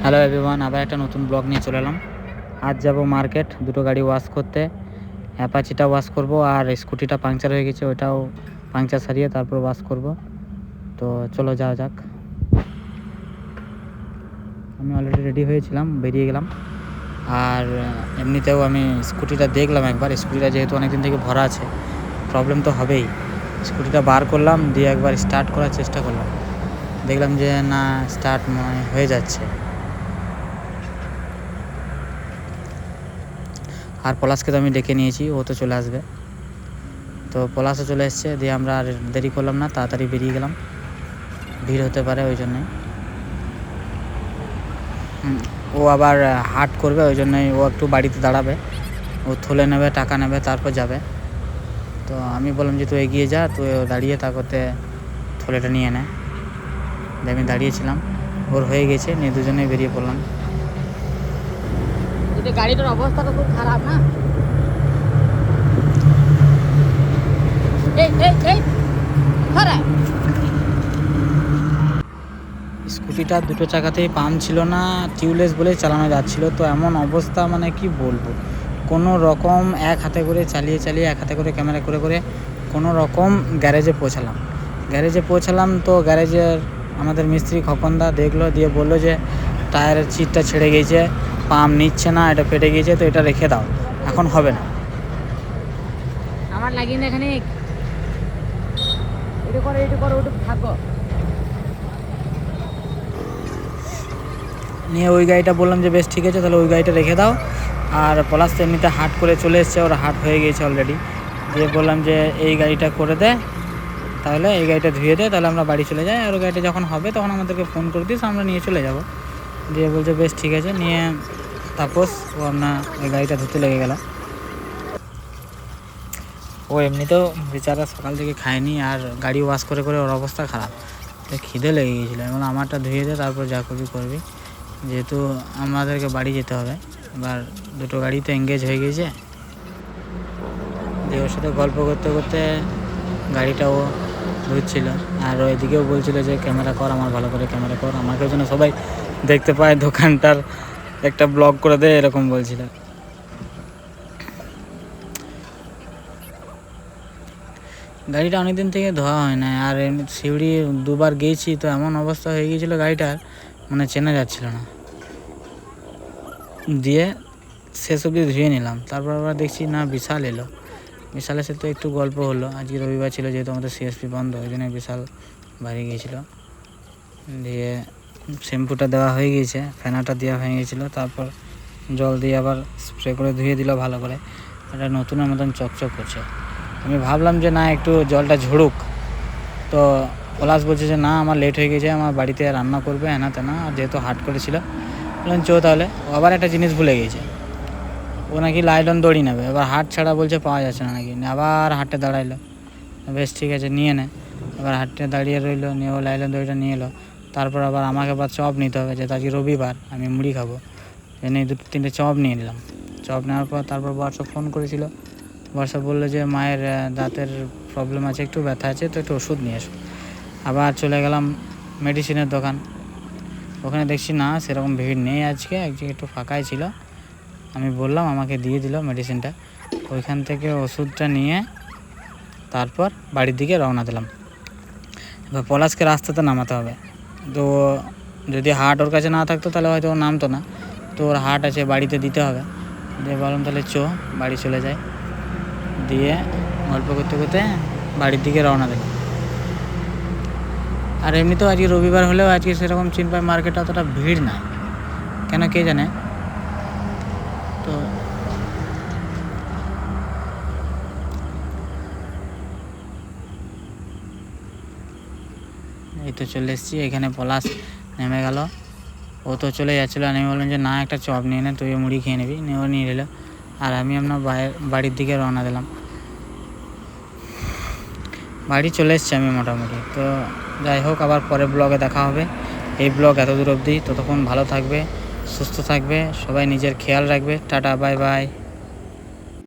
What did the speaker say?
Hello everyone, আবার একটা নতুন ব্লগ নিয়ে চলে এলাম। আজ যাব মার্কেট, দুটো গাড়ি ওয়াশ করতে। অ্যাপাচিটা ওয়াশ করব আর স্কুটিটা পাংচার হয়ে গেছে, ওটাও পাংচার সারিয়ে তারপর ওয়াশ করব। তো চলো যাওয়া যাক। আমি অলরেডি রেডি হয়েছিলাম, বেরিয়ে গেলাম। আর এমনিতেও আমি স্কুটিটা দেখলাম একবার, স্কুটিটা যেহেতু অনেকদিন থেকে ভরা আছে, প্রবলেম তো হবেই। স্কুটিটা বার করলাম, দিয়ে একবার স্টার্ট করার চেষ্টা করলাম, দেখলাম যে না, স্টার্ট মনে হয়ে যাচ্ছে। আর পলাশকে তো আমি ডেকে নিয়েছি, ও তো চলে আসবে। তো পলাশও চলে এসছে, দিয়ে আমরা আর দেরি করলাম না, তাড়াতাড়ি বেরিয়ে গেলাম। ভিড় হতে পারে ওই জন্যই। ও আবার হাট করবে, ওই জন্যই ও একটু বাড়িতে দাঁড়াবে, ও থলে নেবে, টাকা নেবে, তারপর যাবে। তো আমি বললাম যে তুই এগিয়ে যা, তুই দাঁড়িয়ে তা করতে থলেটা নিয়ে নে। আমি দাঁড়িয়েছিলাম, ওর হয়ে গেছে, নিয়ে দুজনেই বেরিয়ে পড়লাম। গাড়িটার অবস্থা তো খুব খারাপ না। স্কুটিটা দুটো চাকাতেই পাম্প ছিল না, টিউবলেস বলেই চালানো যাচ্ছিলো। তো এমন অবস্থা, মানে কি বলবো, কোনো রকম এক হাতে করে চালিয়ে এক হাতে করে ক্যামেরা করে কোনো রকম গ্যারেজে পৌঁছালাম। তো গ্যারেজের আমাদের মিস্ত্রি খোকনদা দেখলো, দিয়ে বললো যে টায়ারের চিটটা ছেড়ে গিয়েছে, পাম্প নিচ্ছে না, এটা ফেটে গিয়েছে, তো এটা রেখে দাও, এখন হবে না। আমার লাগিয়ে না এখানে, এটা করো ওটা থাকো। নিয়ে ওই গাড়িটা বললাম যে বেশ ঠিক আছে, তাহলে ওই গাড়িটা রেখে দাও। আর পলাশ তো এমনিতে হাট করে চলে এসছে, ওর হাট হয়ে গিয়েছে অলরেডি। দিয়ে বললাম যে এই গাড়িটা করে দে, তাহলে এই গাড়িটা ধুয়ে দে, তাহলে আমরা বাড়ি চলে যাই। আর ওই গাড়িটা যখন হবে তখন আমাদেরকে ফোন করে দিস, আমরা নিয়ে চলে যাব। দিয়ে বলছে বেশ ঠিক আছে। নিয়ে তাপস ও আপনার ওই গাড়িটা ধুতে লেগে গেল। ও এমনিতেও বেচারা সকাল থেকে খায়নি, আর গাড়ি ওয়াশ করে ওর অবস্থা খারাপ, তো খিদে লেগে গিয়েছিলো। এবং আমারটা ধুয়ে দে, তারপর যা করবি, যেহেতু আমাদেরকে বাড়ি যেতে হবে। এবার দুটো গাড়ি তো এঙ্গেজ হয়ে গেছে। দিয়ে ওর সাথে গল্প করতে গাড়িটাও ধুচ্ছিল, আর ওইদিকেও বলছিল যে ক্যামেরা কর, আমার ভালো করে ক্যামেরা কর, আমাকে যেন সবাই দেখতে পায়, দোকানটার একটা ব্লগ করে দে, এরকম বলছিল। গাড়িটা অনেকদিন থেকে ধোয়া হয় না, আর শিউড়ি দুবার গিয়েছি, তো এমন অবস্থা হয়ে গিয়েছিলো গাড়িটার, মানে চেনা যাচ্ছিল না। দিয়ে শেষ অবধি ধুয়ে নিলাম, তারপর আবার দেখছি না বিশাল এলো। বিশালের সাথে একটু গল্প হলো, আজকে রবিবার ছিল, যেহেতু আমাদের সিএসপি বন্ধ, ওই জন্য বিশাল বাড়ি গিয়েছিলো। দিয়ে শ্যাম্পুটা দেওয়া হয়ে গিয়েছে, ফেনাটা দেওয়া হয়ে গিয়েছিলো, তারপর জল দিয়ে আবার স্প্রে করে ধুয়ে দিল ভালো করে। এটা নতুনের মতন চকচক করছে। আমি ভাবলাম যে না, একটু জলটা ঝরুক। তো পলাশ বলছে যে না, আমার লেট হয়ে গেছে, আমার বাড়িতে রান্না করবে, হ্যাঁ না তেনা, আর যেহেতু হাট করেছিল। বললাম চো তাহলে। ও আবার একটা জিনিস ভুলে গিয়েছে, ও নাকি লাইলন দড়ি নেবে। এবার হাট ছাড়া বলছে পাওয়া যাচ্ছে না নাকি, আবার হাটে দাঁড়াইলো। বেশ ঠিক আছে, নিয়ে নে। এবার হাটে দাঁড়িয়ে রইলো, নিয়ে ও লাইলন দড়িটা নিয়ে এলো। তারপর আবার আমাকে আবার চপ নিতে হবে, যেহেতু আজকে রবিবার, আমি মুড়ি খাবো, এনে 2-3টে চপ নিয়ে নিলাম। চপ নেওয়ার পর তারপর বর্ষা ফোন করেছিল। বর্ষা বললো যে মায়ের দাঁতের প্রবলেম আছে, একটু ব্যথা আছে, তো একটু ওষুধ নিয়ে এসো। আবার চলে গেলাম মেডিসিনের দোকান, ওখানে দেখছি না সেরকম ভিড় নেই আজকে, একটু ফাঁকাই ছিল। আমি বললাম, আমাকে দিয়ে দিল মেডিসিনটা। ওইখান থেকে ওষুধটা নিয়ে তারপর বাড়ির দিকে রওনা দিলাম। এবার পলাশকে রাস্তাতে নামাতে হবে। তো যদি হাট ওর কাছে না থাকতো তাহলে হয়তো ও নামতো না, তো ওর হাট আছে, বাড়িতে দিতে হবে। দিয়ে বললাম তাহলে চো বাড়ি চলে যায়। দিয়ে গল্প করতে বাড়ির দিকে রওনা দিলাম। আর এমনিতেও আজকে রবিবার হলেও আজকে সেরকম চিনপাই মার্কেটে অতটা ভিড় নাই, কেন কে জানে। তো এই তো চলে এসেছি, এখানে পলাশ নেমে গেল। ও তো চলে যাচ্ছিলো, আর আমি বললাম যে না, একটা চপ নিয়ে নে, তুইও মুড়ি খেয়ে নিবি। নিয়েও নিয়ে নিল, আর আমি আপনার বাড়ির দিকে রওনা দিলাম। বাড়ি চলে এসেছি আমি মোটামুটি। তো যাই হোক, আবার পরের ব্লগে দেখা হবে। এই ব্লগ এত দূর অবধি, ততক্ষণ ভালো থাকবে, সুস্থ থাকবে, সবাই নিজের খেয়াল রাখবে। Tata, bye bye.